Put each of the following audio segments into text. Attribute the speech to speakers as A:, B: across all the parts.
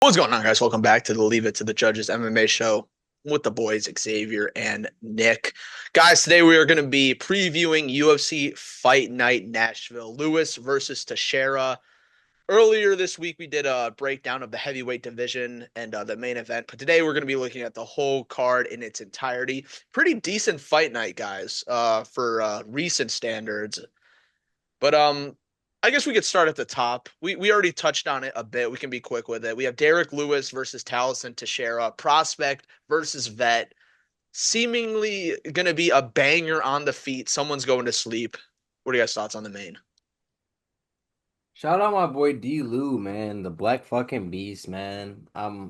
A: What's going on, guys? Welcome back to the Leave It to the Judges MMA show with the boys Xavier and Nick. Guys, today we are going to be previewing UFC Fight Night Nashville. Lewis versus Teixeira. Earlier this week, we did a breakdown of the heavyweight division and the main event, but today we're going to be looking at the whole card in its entirety. Pretty decent fight night, guys, for recent standards. But I guess we could start at the top. We already touched on it a bit. We can be quick with it. We have Derek Lewis versus Taliesin Teixeira, prospect versus vet. Seemingly going to be a banger on the feet. Someone's going to sleep. What are you guys' thoughts on the main?
B: Shout out my boy D. Lou, man, the black fucking beast, man.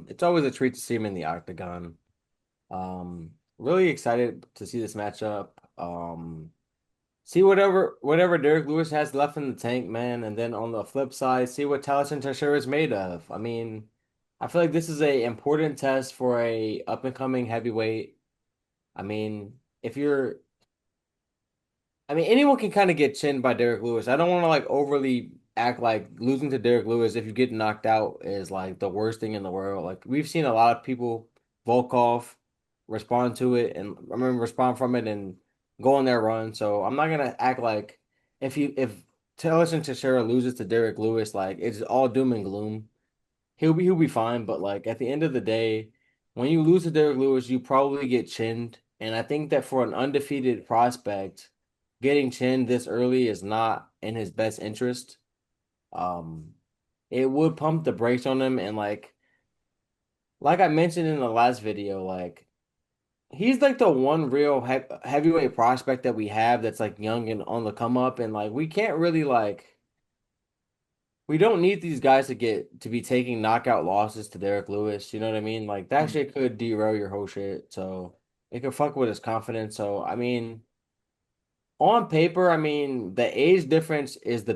B: It's always a treat to see him in the octagon. Really excited to see this matchup. See whatever Derek Lewis has left in the tank, man, and then on the flip side, see what Taliesin Teixeira is made of. I mean, I feel like this is a important test for a up and coming heavyweight. I mean, if you're I mean, anyone can kind of get chinned by Derek Lewis. I don't want to like overly act like losing to Derek Lewis if you get knocked out is like the worst thing in the world. Like we've seen a lot of people, Volkov, respond to it and I remember respond from it and go on their run. So I'm not gonna act like if Taylor Teixeira loses to Derek Lewis, like it's all doom and gloom. He'll be fine, but like at the end of the day, when you lose to Derek Lewis, you probably get chinned. And I think that for an undefeated prospect, getting chinned this early is not in his best interest. Um, it would pump the brakes on him, and like I mentioned in the last video, like he's like the one real heavyweight prospect that we have that's like young and on the come up, and like we can't really like. We don't need these guys to be taking knockout losses to Derek Lewis. You know what I mean? Like that shit could derail your whole shit. So it could fuck with his confidence. So I mean, on paper, I mean, the age difference is the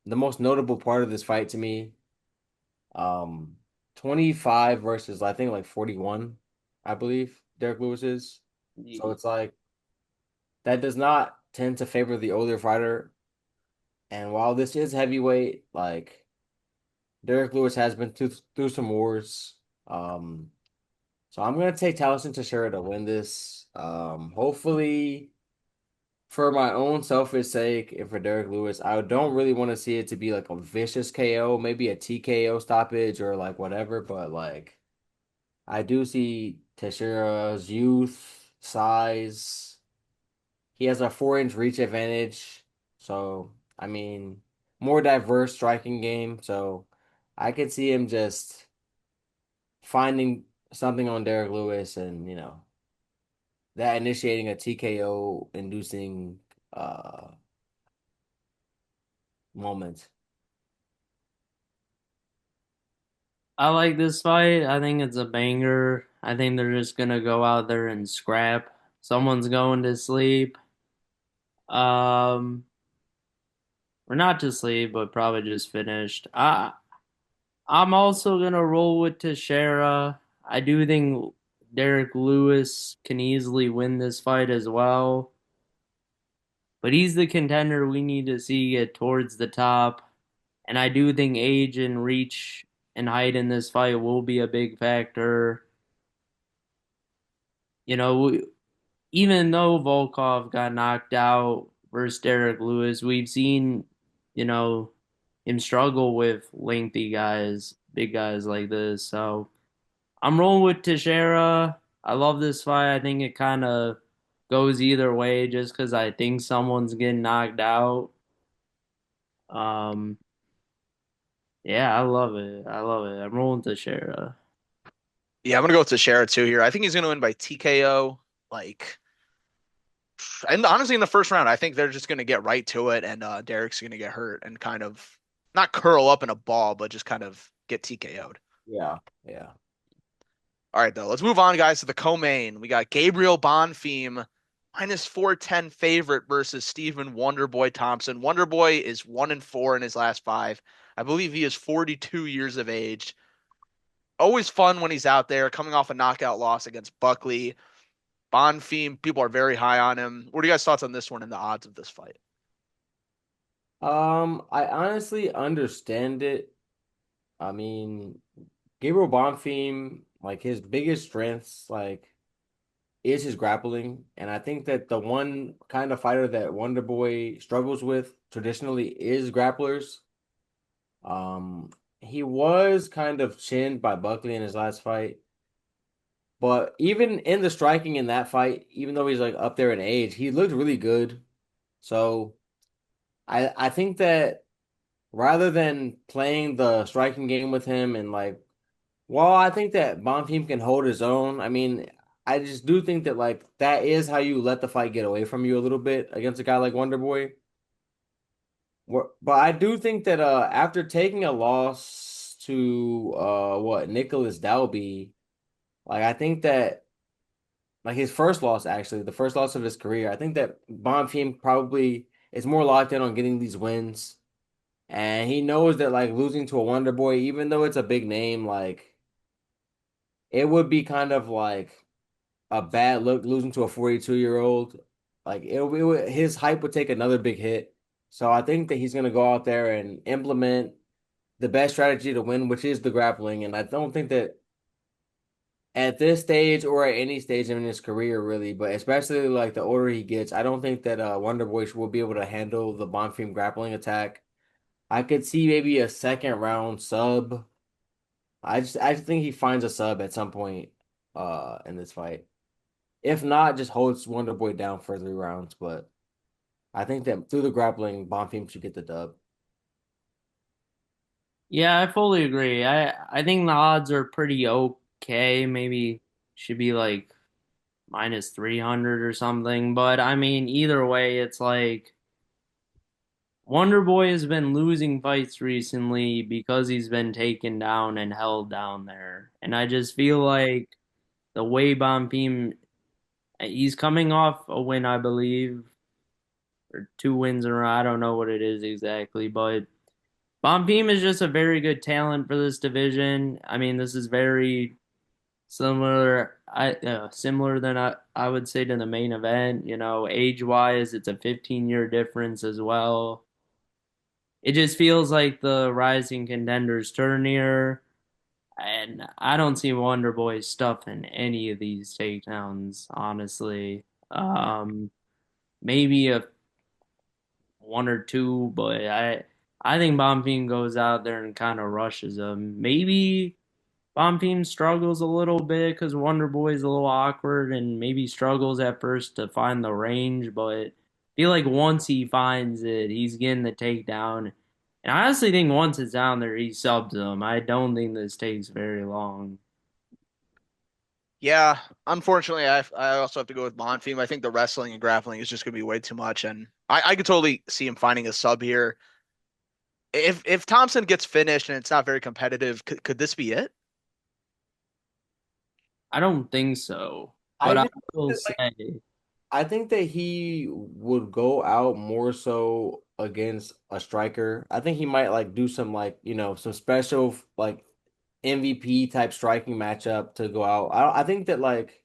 B: most notable part of this fight to me. Um, 25 versus I think like 41, I believe Derek Lewis is. So it's like that does not tend to favor the older fighter. And while this is heavyweight, like Derek Lewis has been through some wars. Um, so I'm gonna take Taliesin Teixeira to win this. Hopefully, for my own selfish sake, and for Derek Lewis, I don't really want to see it to be like a vicious KO, maybe a TKO stoppage or like whatever. But like, I do see Teixeira's youth, size. He has a 4-inch reach advantage. So I mean, more diverse striking game. So I could see him just finding something on Derek Lewis and, that initiating a TKO inducing moment.
C: I like this fight. I think it's a banger. I think they're just gonna go out there and scrap. Someone's going to sleep. Um, or not to sleep, but probably just finished. I'm also gonna roll with Teixeira. I do think Derek Lewis can easily win this fight as well. But he's the contender we need to see get towards the top. And I do think age and reach and height in this fight will be a big factor. You know, even though Volkov got knocked out versus Derek Lewis, we've seen, you know, him struggle with lengthy guys, big guys like this. So I'm rolling with Teixeira. I love this fight. I think it kind of goes either way just because I think someone's getting knocked out. Um, yeah, I love it. I love it. I'm rolling Teixeira.
A: Yeah, I'm gonna go with Teixeira too here. I think he's gonna win by TKO. Like, and honestly, in the first round, I think they're just gonna get right to it, and Derek's gonna get hurt and kind of not curl up in a ball, but just kind of get TKO'd.
B: Yeah, yeah.
A: All right, though. Let's move on, guys, to the co-main. We got Gabriel Bonfim, minus 410 favorite versus Stephen Wonderboy Thompson. Wonderboy is 1-4 in his last five. I believe he is 42 years of age. Always fun when he's out there, coming off a knockout loss against Buckley. Bonfim, people are very high on him. What are you guys' thoughts on this one and the odds of this fight?
B: I honestly understand it. I mean, Gabriel Bonfim, like his biggest strengths, like is his grappling, and I think that the one kind of fighter that Wonderboy struggles with traditionally is grapplers. Um, he was kind of chinned by Buckley in his last fight, but even in the striking in that fight, even though he's like up there in age, he looked really good. So I think that rather than playing the striking game with him and like, well, I think that Bonfim can hold his own. I mean, I just do think that like that is how you let the fight get away from you a little bit against a guy like Wonderboy. But I do think that after taking a loss to what Nicholas Dalby, like I think that like his first loss actually, the first loss of his career, I think that Bonfim probably is more locked in on getting these wins. And he knows that like losing to a Wonder Boy, even though it's a big name, like it would be kind of like a bad look losing to a 42-year-old. Like his hype would take another big hit. So I think that he's gonna go out there and implement the best strategy to win, which is the grappling. And I don't think that at this stage or at any stage in his career really, but especially like the older he gets, I don't think that Wonder Boy will be able to handle the Bonfim grappling attack. I could see maybe a second round sub. I just think he finds a sub at some point in this fight. If not, just holds Wonder Boy down for 3 rounds. But I think that through the grappling, Bonfim should get the dub.
C: Yeah, I fully agree. I think the odds are pretty okay. Maybe should be like minus 300 or something. But I mean, either way, it's like Wonderboy has been losing fights recently because he's been taken down and held down there. And I just feel like the way Bonfim, he's coming off a win, I believe, or 2 wins in a row. I don't know what it is exactly, but Bonfim is just a very good talent for this division. I mean, this is very similar than I would say to the main event. You know, age wise, it's a 15-year difference as well. It just feels like the rising contenders turn here, and I don't see Wonderboy stuffing any of these takedowns, honestly. Maybe a one or two, but I think Bonfim goes out there and kind of rushes them. Maybe Bonfim struggles a little bit because Wonder Boy's a little awkward and maybe struggles at first to find the range, but I feel like once he finds it, he's getting the takedown. And I honestly think once it's down there, he subs him. I don't think this takes very long.
A: Yeah, unfortunately, I also have to go with Bonfim. I think the wrestling and grappling is just going to be way too much, and I could totally see him finding a sub here. If Thompson gets finished and it's not very competitive, could this be it?
C: I don't think so,
B: I
C: but I
B: just
C: will
B: like
C: say.
B: I think that he would go out more so against a striker. I think he might like do some like, some special like MVP type striking matchup to go out. I think that like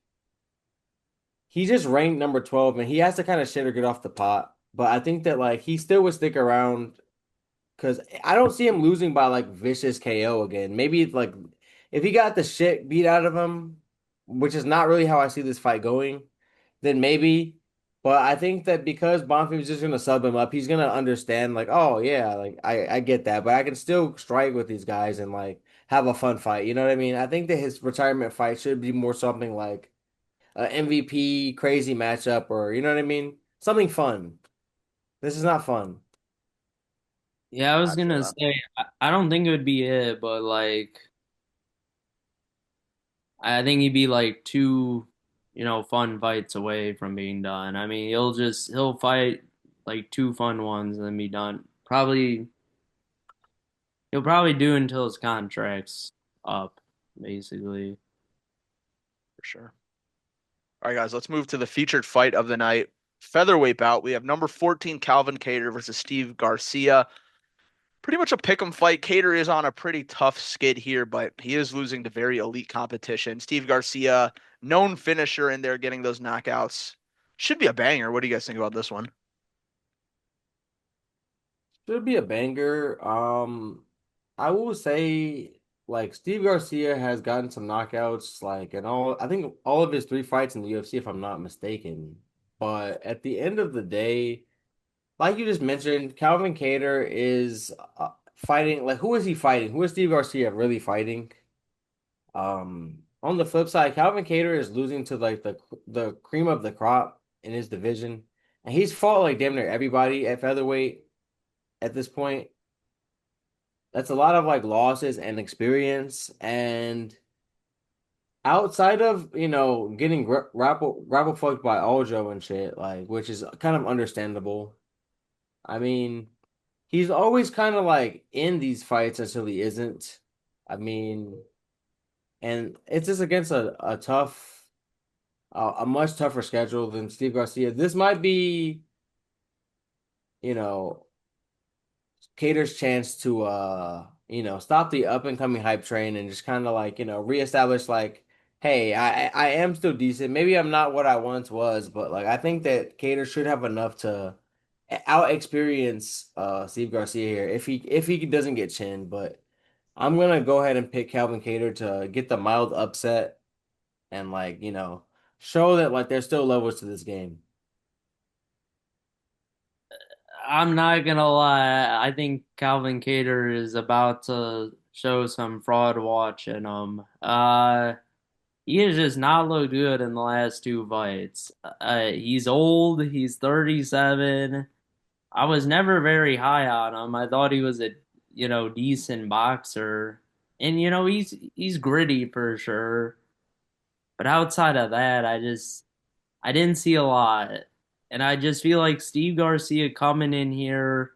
B: he just ranked number 12 and he has to kind of shit or get off the pot. But I think that like he still would stick around because I don't see him losing by like vicious KO again. Maybe like if he got the shit beat out of him, which is not really how I see this fight going, then maybe. But I think that because Bonfim's just gonna sub him up, he's gonna understand like, oh yeah, like I get that, but I can still strike with these guys and like have a fun fight. You know what I mean? I think that his retirement fight should be more something like an MVP crazy matchup or you know what I mean? Something fun. This is not fun.
C: Yeah, I was gonna
A: Gotcha.
C: say I don't think it would be it, but like I think he'd be like two, fun fights away from being done. I mean, he'll fight like 2 fun ones and then be done. He'll probably do until his contract's up, basically.
A: For sure. All right, guys, let's move to the featured fight of the night. Featherweight bout. We have number 14 Calvin Cater versus Steve Garcia. Pretty much a pick'em fight. Cater is on a pretty tough skid here, but he is losing to very elite competition. Steve Garcia, known finisher in there, getting those knockouts. Should be a banger. What do you guys think about this one?
B: Should be a banger. I will say, like, Steve Garcia has gotten some knockouts, like, and all. I think all of his 3 fights in the UFC, if I'm not mistaken. But at the end of the day, like you just mentioned, Calvin Kattar is fighting. Like, who is he fighting? Who is Steve Garcia really fighting? On the flip side, Calvin Kattar is losing to like the cream of the crop in his division, and he's fought like damn near everybody at featherweight at this point. That's a lot of like losses and experience, and outside of getting grapple fucked by Aljo and shit, like which is kind of understandable. I mean, he's always kind of like in these fights until he isn't. I mean, and it's just against a much tougher schedule than Steve Garcia. This might be, you know, Cater's chance to stop the up and coming hype train and just kind of like, reestablish like, hey, I am still decent. Maybe I'm not what I once was, but like I think that Cater should have enough to out experience Steve Garcia here if he doesn't get chinned, but I'm gonna go ahead and pick Calvin Cater to get the mild upset and like, show that like there's still levels to this game.
C: I'm not gonna lie. I think Calvin Cater is about to show some fraud watch in him. He has just not looked good in the last 2 fights. He's old. He's 37. I was never very high on him. I thought he was a decent boxer, and he's gritty for sure. But outside of that, I didn't see a lot. And I just feel like Steve Garcia coming in here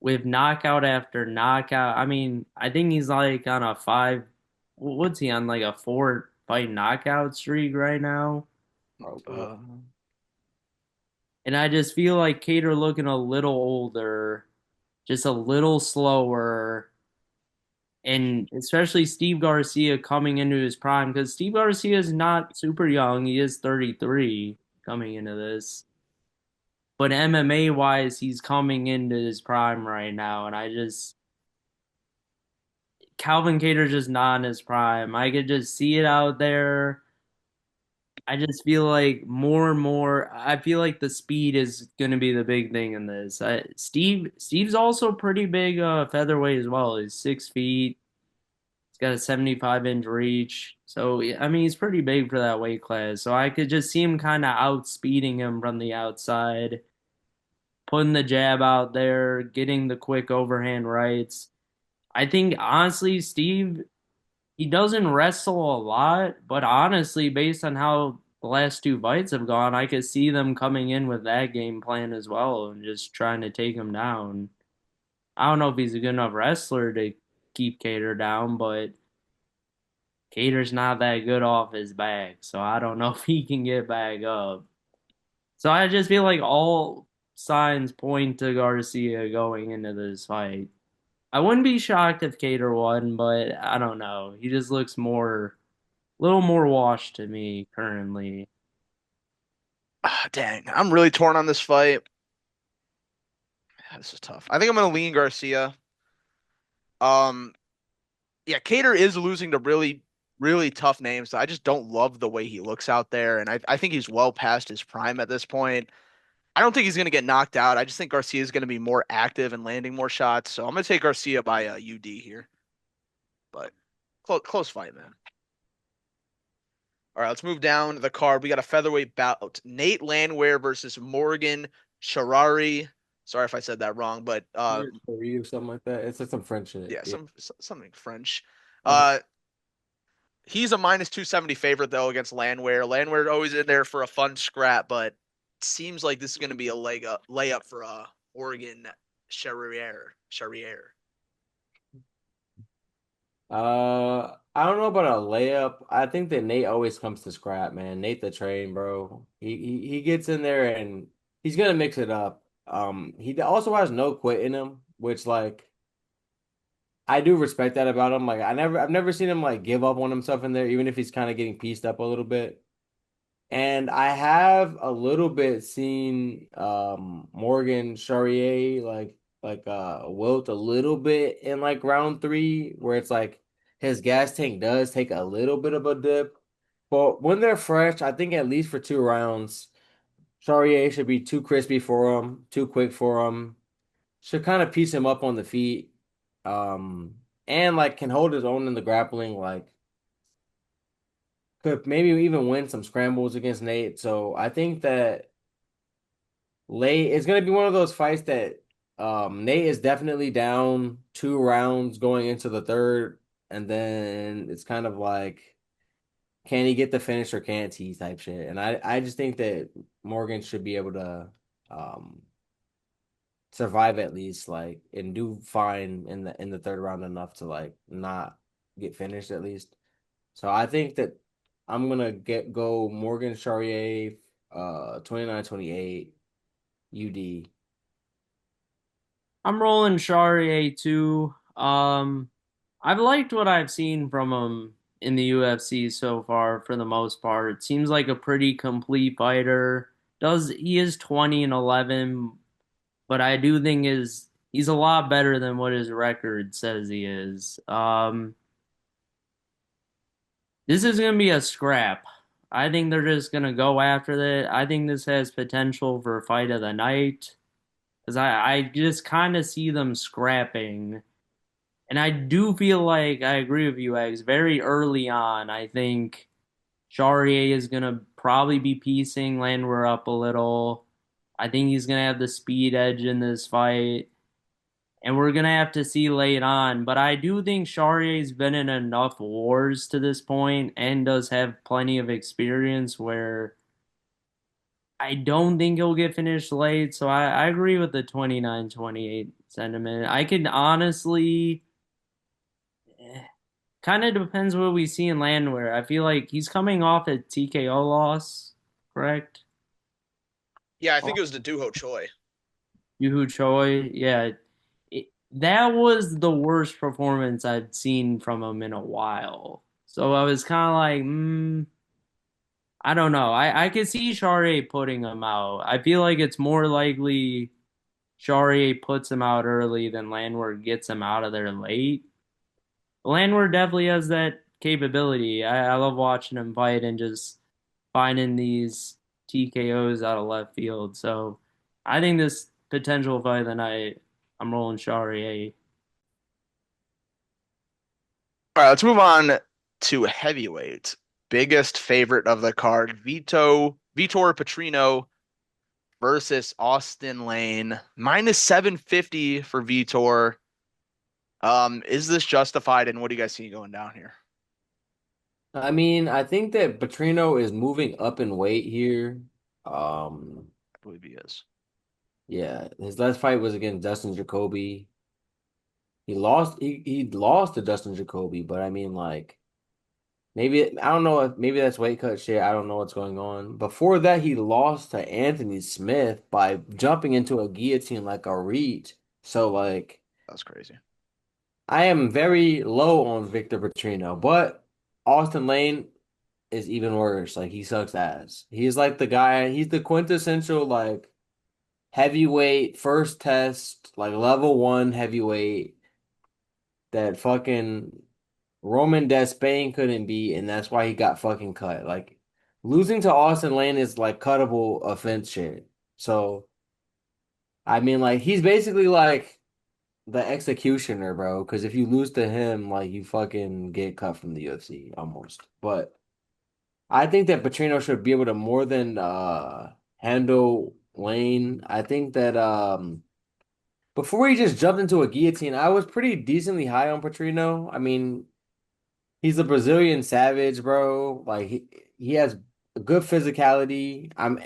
C: with knockout after knockout. I mean, I think he's like on a five, what's he on, like a 4 fight knockout streak right now?
B: Oh,
A: Uh,
C: And I just feel like Cater looking a little older, just a little slower, and especially Steve Garcia coming into his prime because Steve Garcia is not super young. He is 33 coming into this. But MMA wise, he's coming into his prime right now, and Calvin Cater's just not in his prime. I could just see it out there. I just feel like more and more. I feel like the speed is going to be the big thing in this. Steve's also pretty big featherweight as well. He's 6 feet. He's got a 75-inch reach. So I mean, he's pretty big for that weight class. So I could just see him kind of outspeeding him from the outside, putting the jab out there, getting the quick overhand rights. I think honestly, Steve, he doesn't wrestle a lot, but honestly, based on how the last 2 fights have gone, I could see them coming in with that game plan as well and just trying to take him down. I don't know if he's a good enough wrestler to keep Cater down, but Cater's not that good off his back, so I don't know if he can get back up. So I just feel like all signs point to Garcia going into this fight. I wouldn't be shocked if Cater won, but I don't know. He just looks a little more washed to me currently.
A: dang, I'm really torn on this fight. This is tough. I think I'm gonna lean Garcia. Um, yeah, Cater is losing to really, really tough names. I just don't love the way he looks out there, and I think he's well past his prime at this point. I don't think he's gonna get knocked out. I just think Garcia is gonna be more active and landing more shots. So I'm gonna take Garcia by UD here, but close fight, man. All right, let's move down the card. We got a featherweight bout. Nate Landwehr versus Morgan Sharari. Sorry if I said that wrong, but
B: or something like that. It's like some French shit.
A: yeah,
B: Yeah.
A: something French.
B: Uh,
A: Uh, he's a minus 270 favorite though against Landwehr. Landwehr always in there for a fun scrap, but it seems like this is going to be a layup for Oregon Charriere.
B: I don't know about a layup. I think that Nate always comes to scrap, man. Nate the train, bro. He gets in there and he's gonna mix it up. He also has no quit in him, which like I do respect that about him. Like I've never seen him like give up on himself in there, even if he's kind of getting pieced up a little bit. And I have a little bit seen Morgan Charrier like wilt a little bit in like round three, where it's like his gas tank does take a little bit of a dip. But when they're fresh, I think at least for 2 rounds, Charrier should be too crispy for him, too quick for him. Should kind of piece him up on the feet. And like can hold his own in the grappling, like could maybe even win some scrambles against Nate. So I think that late it's gonna be one of those fights that Nate is definitely down 2 rounds going into the third, and then it's kind of like can he get the finish or can't he type shit. And I just think that Morgan should be able to um survive at least like and do fine in the third round enough to like not get finished at least. So I think that I'm gonna go Morgan Charrier 29-28 UD.
C: I'm rolling Charrier too. I've liked what I've seen from him in the UFC so far for the most part. Seems like a pretty complete fighter. Does he is 20-11, but I do think he's a lot better than what his record says he is. This is gonna be a scrap. I think they're just gonna go after it. I think this has potential for fight of the night. Because I just kind of see them scrapping. And I do feel like I agree with you, Eggs. Very early on, I think Charrier is going to probably be piecing Landwehr up a little. I think he's going to have the speed edge in this fight. And we're going to have to see late on. But I do think Charrier's been in enough wars to this point and does have plenty of experience where I don't think he'll get finished late, so I agree with the 29-28 sentiment. I could honestly kind of depends what we see in Landwehr. I feel like he's coming off a TKO loss, correct?
A: Yeah, I
C: Oh,
A: think it was the Duho Choi.
C: Yoo Choi, yeah. That was the worst performance I'd seen from him in a while. So I was kind of like, I don't know. I could see Charrier putting him out. I feel like it's more likely Charrier puts him out early, then Landwehr gets him out of there late. Landwehr definitely has that capability. I love watching him fight and just finding these TKOs out of left field. So I think this potential fight of the night, I'm rolling Charrier.
A: All right, let's move on to heavyweight. Biggest favorite of the card, Vitor Petrino versus Austin Lane. -750 for Vitor. Is this justified, and what do you guys see going down here?
B: I mean, I think that Petrino is moving up in weight here. Um,
A: I believe he is.
B: yeah, his last fight was against Dustin Jacoby. He lost to Dustin Jacoby, but I mean like maybe I don't know if maybe that's weight cut shit. I don't know what's going on. Before that, he lost to Anthony Smith by jumping into a guillotine like a reach. So like
A: That's crazy.
B: I am very low on Victor Petrino, but Austin Lane is even worse. Like he sucks ass. He's like the guy, he's the quintessential like heavyweight first test, like level one heavyweight that fucking Roman Despain couldn't beat, and that's why he got fucking cut. Like losing to Austin Lane is like cuttable offense shit. So I mean, like he's basically like the executioner, bro. Because if you lose to him, like you fucking get cut from the UFC almost. But I think that Petrino should be able to more than handle Lane. I think that before he just jumped into a guillotine, I was pretty decently high on Petrino. I mean, he's a Brazilian savage, bro. Like he has a good physicality. I'm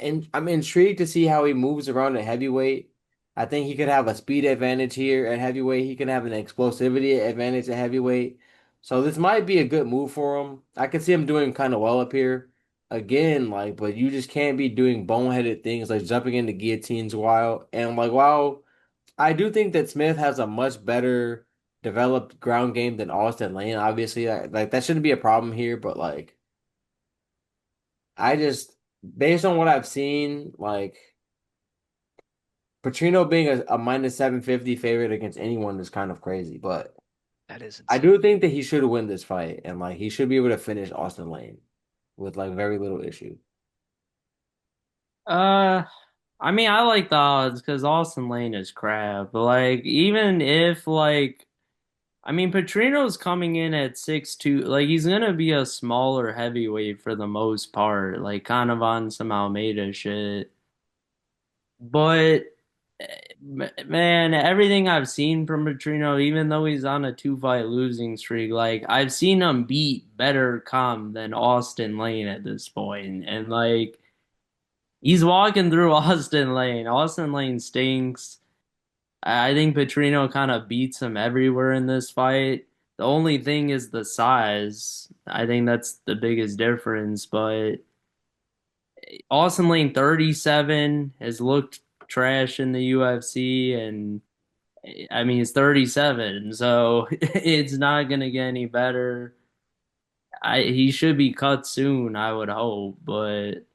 B: intrigued to see how he moves around at heavyweight. I think he could have a speed advantage here at heavyweight. He can have an explosivity advantage at heavyweight. So this might be a good move for him. I can see him doing kind of well up here. Again, like, but you just can't be doing boneheaded things like jumping into guillotines while and like while I do think that Smith has a much better developed ground game than Austin Lane. Obviously, like that shouldn't be a problem here, but like I just based on what I've seen, like Pacino being a minus 750 favorite against anyone is kind of crazy, but
A: That is
B: I
A: insane.
B: do think that he should win this fight and like he should be able to finish Austin Lane with like very little issue.
C: Uh, I mean, I like the odds because Austin Lane is crap. But like, even if like, I mean, Petrino's coming in at 6'2". Like, he's gonna be a smaller heavyweight for the most part. Like, kind of on some Almeida shit. But man, everything I've seen from Petrino, even though he's on a two-fight losing streak, like I've seen him beat better comp than Austin Lane at this point, and like. He's walking through Austin Lane. Austin Lane stinks. I think Petrino kind of beats him everywhere in this fight. The only thing is the size. I think that's the biggest difference. But Austin Lane 37 has looked trash in the UFC, and I mean he's 37, so it's not gonna get any better. He should be cut soon, I would hope, but.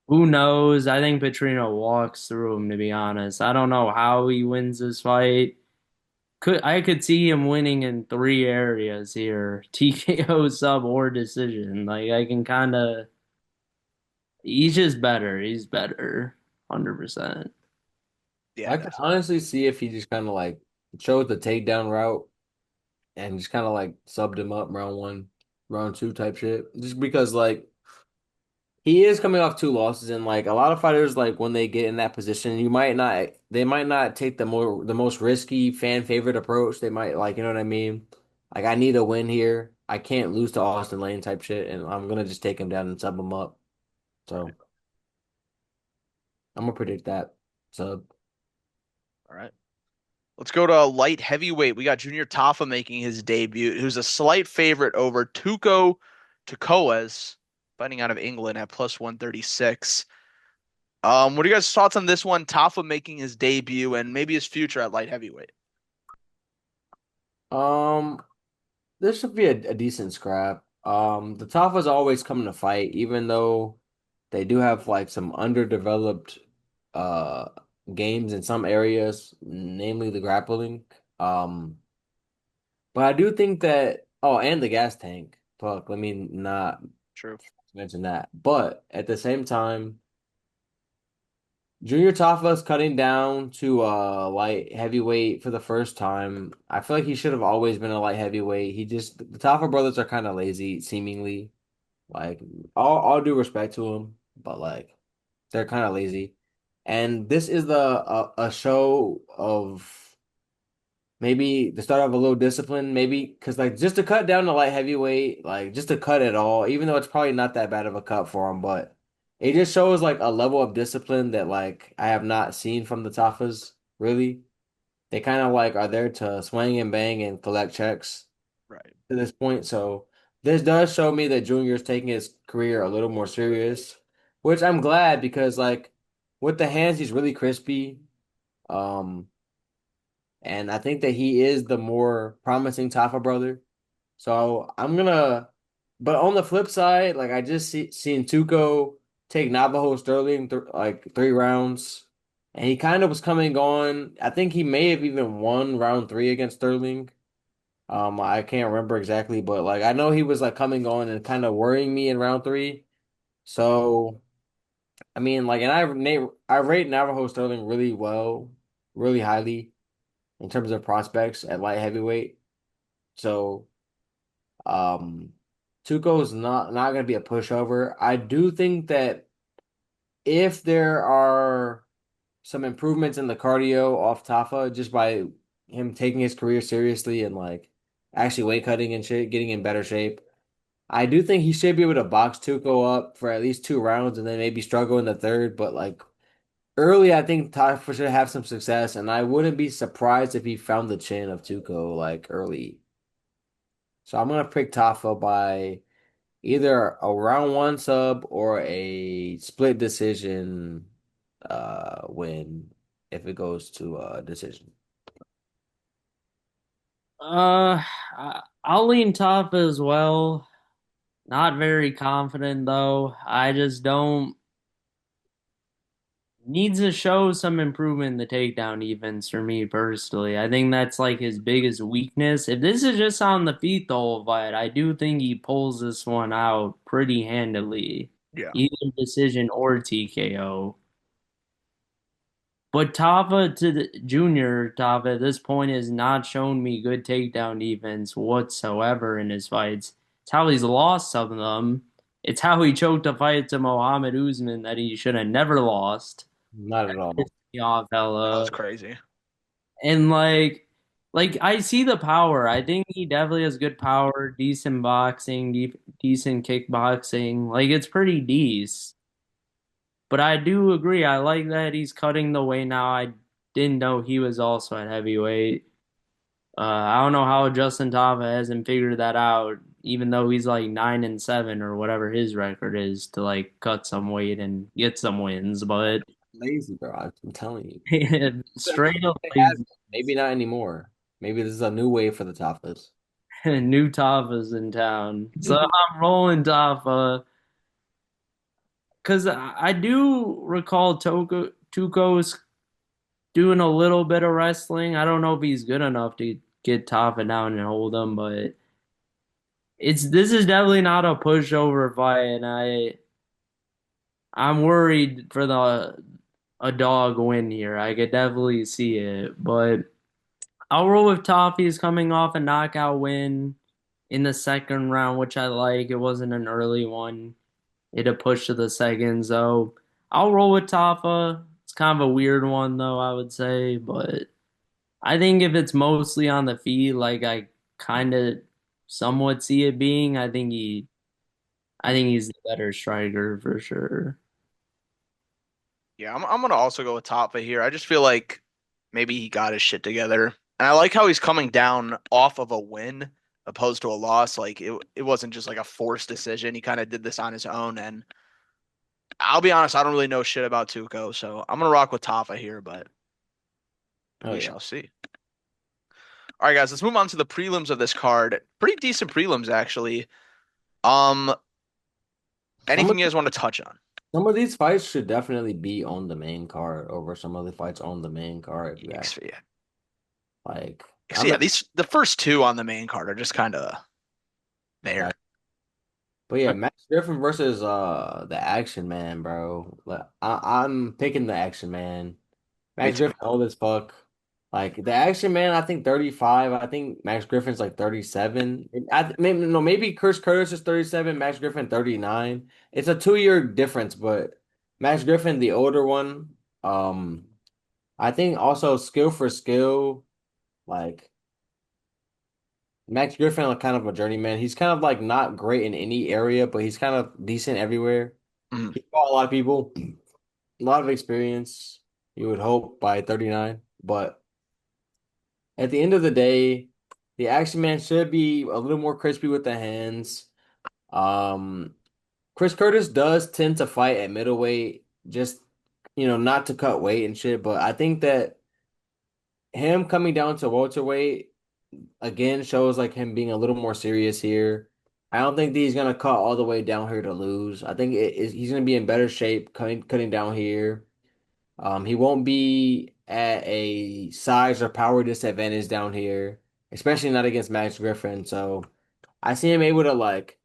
C: Who knows? I think Petrino walks through him, to be honest. I don't know how he wins this fight. I could see him winning in three areas here. TKO, sub, or decision. Like I can kinda he's just better. He's better. 100%.
A: Yeah,
B: I can
A: definitely.
B: honestly see if he just kind of like chose the takedown route and just kind of like subbed him up round one, round two type shit. Just because like he is coming off two losses, and like a lot of fighters, like when they get in that position, they might not take the most risky fan favorite approach. They might like, you know what I mean? Like I need a win here. I can't lose to Austin Lane type shit, and I'm gonna just take him down and sub him up.
A: Right.
B: So I'm gonna predict that sub.
A: All right. Let's go to light heavyweight. We got Junior Tafa making his debut, who's a slight favorite over Tuco Tucoez, fighting out of England at plus 136. What are you guys' thoughts on this one? Tafa making his debut and maybe his future at light heavyweight.
B: Um, this should be a decent scrap. The Tafas always come to fight, even though they do have like some underdeveloped uh games in some areas, namely the grappling. Um, but I do think that and the gas tank. Fuck, let me not
A: True.
B: mention that. But at the same time, Junior Tafa's cutting down to light heavyweight for the first time. I feel like he should have always been a light heavyweight. The Tafa brothers are kind of lazy, seemingly. Like all due respect to them, but like they're kind of lazy. And this is a show of maybe the start of a little discipline, maybe because like just to cut down to light heavyweight, like just to cut it all, even though it's probably not that bad of a cut for him, but it just shows like a level of discipline that like I have not seen from the Tafas, really. They kind of like are there to swing and bang and collect checks
A: Right.
B: to this point. So this does show me that Junior's taking his career a little more serious, which I'm glad because like with the hands, he's really crispy. Um, and I think that he is the more promising Tafa brother. So but on the flip side, like seen Tuco take Navajo Sterling th like 3 rounds, and he kind of was coming on. I think he may have even won round three against Sterling. I can't remember exactly, but like I know he was like coming on and kind of worrying me in round three. So I mean, like, and I rate Navajo Sterling really well, really highly in terms of prospects at light heavyweight. So um, Tuco's not gonna be a pushover. I do think that if there are some improvements in the cardio off Tafa just by him taking his career seriously and like actually weight cutting and shit, getting in better shape. I do think he should be able to box Tuco up for at least 2 rounds and then maybe struggle in the third. But like early, I think Tafa should have some success, and I wouldn't be surprised if he found the chin of Tuco like early. So I'm gonna pick Tafa by either a round one sub or a split decision win if it goes to a decision.
C: I'll lean tough as well. Not very confident though. I just don't. needs to show some improvement in the takedown defense for me personally. I think that's like his biggest weakness. If this is just on the feet the whole fight, I do think he pulls this one out pretty handily,
A: Yeah.
C: either decision or TKO. But Tava to the junior Tava at this point has not shown me good takedown defense whatsoever in his fights. It's how he's lost some of them. It's how he choked a fight to Mohammed Usman that he should have never lost.
B: Not at all.
C: Me off
A: That was
C: hella.
A: crazy.
C: And like I see the power. I think he definitely has good power, decent boxing, decent kickboxing. Like it's pretty decent. But I do agree. I like that he's cutting the weight now. I didn't know he was also at heavyweight. I don't know how Justin Tava hasn't figured that out, even though he's like 9-7 or whatever his record is to like cut some weight and get some wins. But
B: Lazy, bro. I'm telling you.
C: straight up
B: It has
C: lazy.
B: been. Maybe not anymore. Maybe this is a new wave for the Tapas.
C: New Tafa's in town. So I'm rolling Tafa because I do recall Tuco's doing a little bit of wrestling. I don't know if he's good enough to get Tafa down and hold him, but this is definitely not a pushover fight, and I'm worried for the a dog win here. I could definitely see it, but I'll roll with Toffee's coming off a knockout win in the second round, which I like. It wasn't an early one. It a push to the second, so I'll roll with Tafa. It's kind of a weird one though, I would say, but I think if it's mostly on the feet, like I kind of somewhat see it being, I think he's the better striker for sure.
A: Yeah, I'm gonna also go with Toppa here. I just feel like maybe he got his shit together. And I like how he's coming down off of a win opposed to a loss. Like it wasn't just like a forced decision. He kind of did this on his own. And I'll be honest, I don't really know shit about Tuco, so I'm gonna rock with Taffa here, but
B: Oh
A: we
B: yeah.
A: shall see. All right, guys, let's move on to the prelims of this card. Pretty decent prelims, actually. Um,
B: Some of
A: anything you guys want to touch on?
B: some of these fights should definitely be on the main card over some other fights on the main card. If you ask,
A: Yeah,
B: like,
A: so
B: I'm
A: yeah, these the first two on the main card are just kind of there.
B: but yeah, Max Griffin versus the Action Man, bro. Like, I'm picking the Action Man.
A: Me
B: Max
A: too.
B: Griffin old as fuck. Like the Action Man, I think 35. I think Max Griffin's like 37. Maybe no, maybe Chris Curtis is 37, Max Griffin 39. It's a 2 year difference, but Max Griffin, the older one. I think also skill for skill, like Max Griffin, like kind of a journeyman. He's kind of like not great in any area, but he's kind of decent everywhere.
A: Mhm.
B: He fought a lot of people, a lot of experience, you would hope by 39. But at the end of the day, the Action Man should be a little more crispy with the hands. Um, Chris Curtis does tend to fight at middleweight, just not to cut weight and shit. But I think that him coming down to welterweight again shows like him being a little more serious here. I don't think that he's gonna cut all the way down here to lose. I think he's gonna be in better shape cutting down here. He won't be at a size or power disadvantage down here, especially not against Max Griffin. So I see him able to like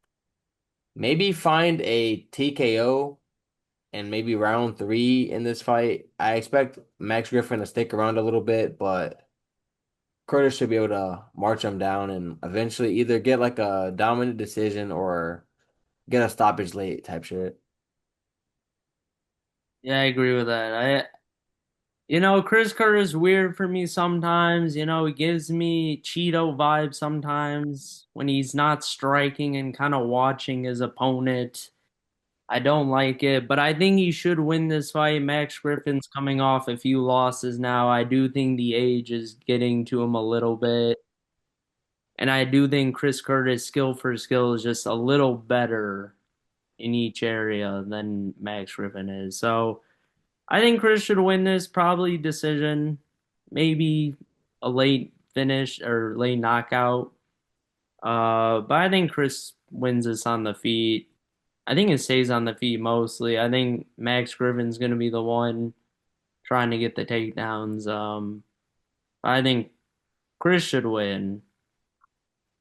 B: maybe find a TKO and maybe round three in this fight. I expect Max Griffin to stick around a little bit, but Curtis should be able to march him down and eventually either get like a dominant decision or get a stoppage late type shit.
C: Yeah, I agree with that. Chris Curtis is weird for me sometimes. He gives me Cheeto vibes sometimes when he's not striking and kind of watching his opponent. I don't like it, but I think he should win this fight. Max Griffin's coming off a few losses now. I do think the age is getting to him a little bit. And I do think Chris Curtis, skill for skill, is just a little better in each area than Max Griffin is. So I think Chris should win this, probably decision, maybe a late finish or late knockout. But I think Chris wins this on the feet. I think it stays on the feet mostly. I think Max Griffin's gonna be the one. trying to get the takedowns. I think Chris should win.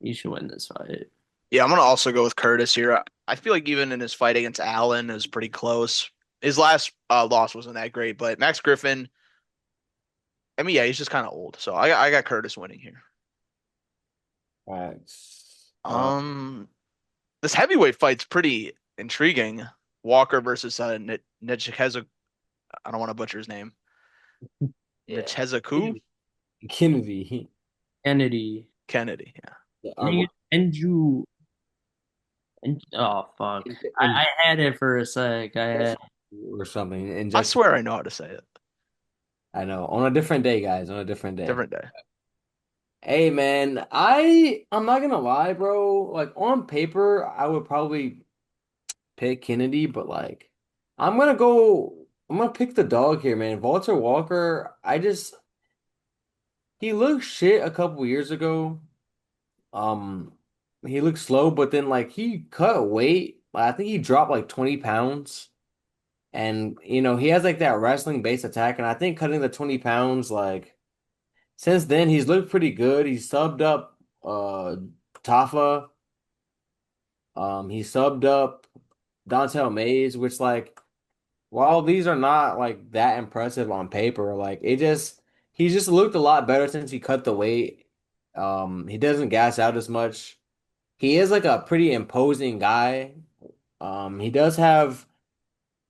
C: He should win this fight.
A: Yeah, I'm gonna also go with Curtis here. I feel like even in his fight against Allen, it was pretty close. His last loss wasn't that great, but Max Griffin, I mean, yeah, he's just kind of old, so I got Curtis winning here.
B: Facts.
A: Um, this heavyweight fight's pretty intriguing. Walker versus Necheza. I don't want to butcher his name.
B: Yeah.
A: Nchezaku
B: Kennedy.
C: Kennedy.
A: Kennedy. Yeah.
B: Yeah,
C: And you. And, oh fuck! I had it for a sec. I had.
B: or something.
A: I swear I know how to say it.
B: I know. On a different day, guys. On a different day.
A: Different day.
B: Hey man, I'm not gonna lie, bro. Like on paper, I would probably pick Kennedy, but like I'm gonna pick the dog here, man. Walter Walker, he looked shit a couple years ago. Um he looked slow, but then like he cut weight. I think he dropped like 20 pounds. And he has like that wrestling base attack, and I think cutting the 20 pounds, like since then he's looked pretty good. He subbed up Tafa. He subbed up Dontel Mays, which like while these are not like that impressive on paper, like he's just looked a lot better since he cut the weight. He doesn't gas out as much. He is like a pretty imposing guy. He does have,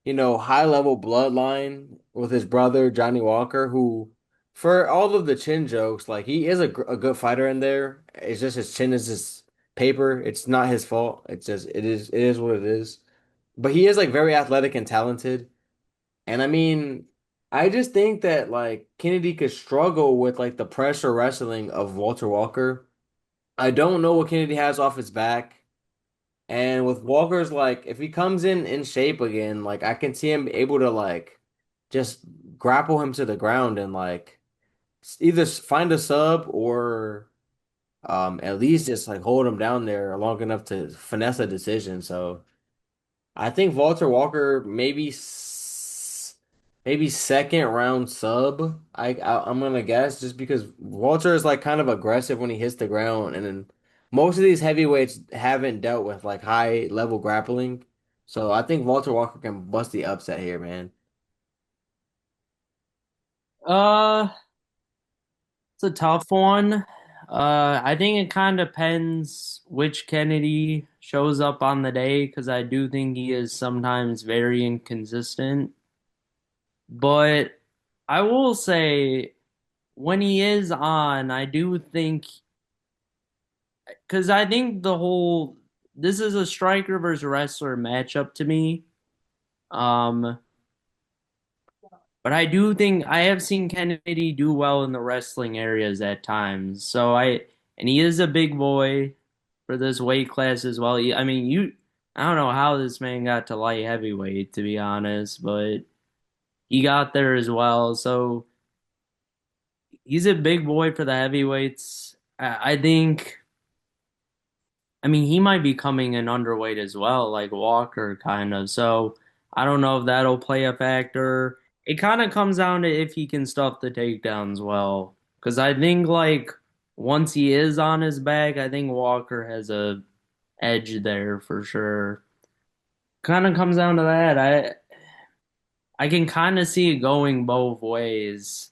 B: high level bloodline with his brother Johnny Walker, who for all of the chin jokes, like he is a good fighter in there. It's just his chin is just paper. It's not his fault. It is what it is. But he is like very athletic and talented. And I mean, I just think that like Kennedy could struggle with like the pressure wrestling of Walter Walker. I don't know what Kennedy has off his back. And with Walker's like if he comes in shape again, like I can see him able to like just grapple him to the ground and like either find a sub or at least just like hold him down there long enough to finesse a decision. So I think Walter Walker maybe second round sub. I'm gonna guess just because Walter is like kind of aggressive when he hits the ground, and then most of these heavyweights haven't dealt with like high level grappling. So I think Walter Walker can bust the upset here, man.
C: Uh, it's a tough one. I think it kind of depends which Kennedy shows up on the day because I do think he is sometimes very inconsistent. But I will say when he is on, I do think because I think this is a striker versus wrestler matchup to me. Um, but I do think I have seen Kennedy do well in the wrestling areas at times. And he is a big boy for this weight class as well. I mean, I don't know how this man got to light heavyweight, to be honest, but he got there as well. So he's a big boy for the heavyweights. I think, I mean, he might be coming in underweight as well, like Walker kind of. So I don't know if that'll play a factor. It kind of comes down to if he can stuff the takedowns well. Because I think, like, once he is on his back, I think Walker has a edge there for sure. Kind of comes down to that. I can kind of see it going both ways.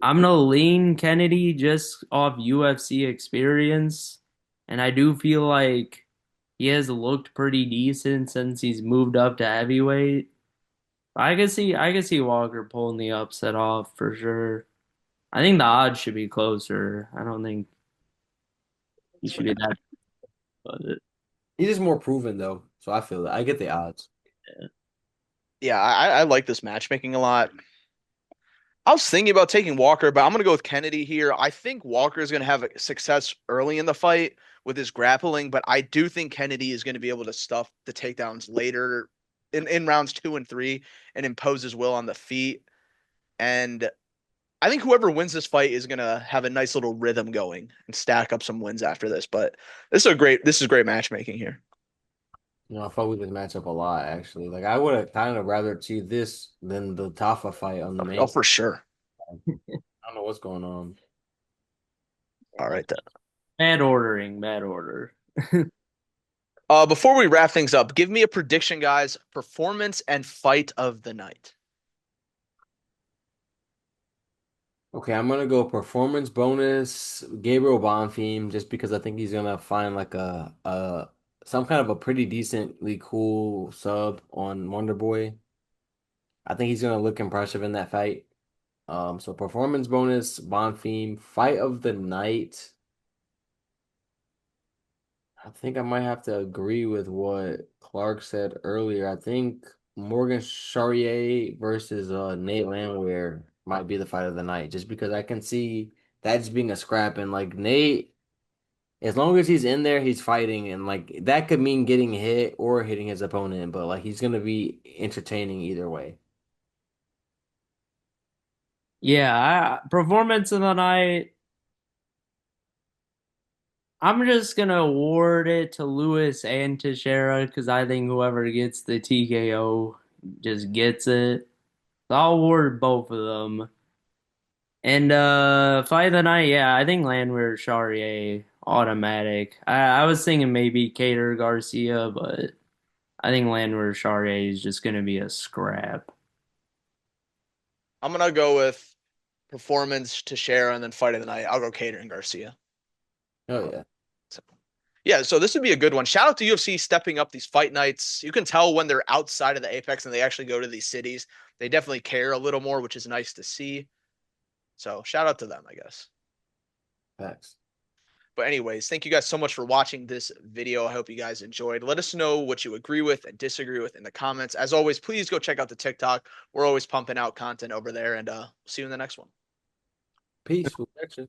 C: I'm gonna lean Kennedy just off UFC experience, and I do feel like he has looked pretty decent since he's moved up to heavyweight. I can see Walker pulling the upset off for sure. I think the odds should be closer. I don't think he should be that. But
B: He's just more proven though, so I feel that I get the odds.
A: Yeah, I like this matchmaking a lot. I was thinking about taking Walker, but I'm going to go with Kennedy here. I think Walker is going to have success early in the fight with his grappling, but I do think Kennedy is going to be able to stuff the takedowns later in rounds 2 and 3 and impose his will on the feet. And I think whoever wins this fight is going to have a nice little rhythm going and stack up some wins after this. But this is great matchmaking here.
B: I fuck with this matchup a lot, actually. Like, I would have kind of rather see this than the Tafa fight on the
A: Oh,
B: main.
A: for sure.
B: I don't know what's going on.
A: All right then.
C: Bad ordering, bad order.
A: Before we wrap things up, give me a prediction, guys. Performance and fight of the night.
B: Okay, I'm gonna go performance bonus Gabriel Bonfim just because I think he's gonna find like a some kind of a pretty decently cool sub on Wonderboy. I think he's gonna look impressive in that fight. So performance bonus Bonfim fight of the night. I think I might have to agree with what Clark said earlier. I think Morgan Charrier versus Nate Landwehr might be the fight of the night, just because I can see that just being a scrap and like Nate, as long as he's in there, he's fighting and like that could mean getting hit or hitting his opponent, but like he's gonna be entertaining either way.
C: Yeah, performance of the night. I'm just gonna award it to Lewis and Teixeira because I think whoever gets the TKO just gets it. So I'll award both of them. And fight of the night, yeah, I think Landwehr Charrier automatic. I was thinking maybe Cater Garcia, but I think Landwehr Charrier is just gonna be a scrap.
A: I'm gonna go with performance to share and then fight of the night. I'll go Cater and Garcia.
B: Oh yeah.
A: So, yeah, so this would be a good one. Shout out to UFC stepping up these fight nights. You can tell when they're outside of the Apex and they actually go to these cities. They definitely care a little more, which is nice to see. So shout out to them, I guess.
B: Facts.
A: But anyways, thank you guys so much for watching this video. I hope you guys enjoyed. Let us know what you agree with and disagree with in the comments. As always, please go check out the TikTok. We're always pumping out content over there, and see you in the next one.
B: Peace. Protection.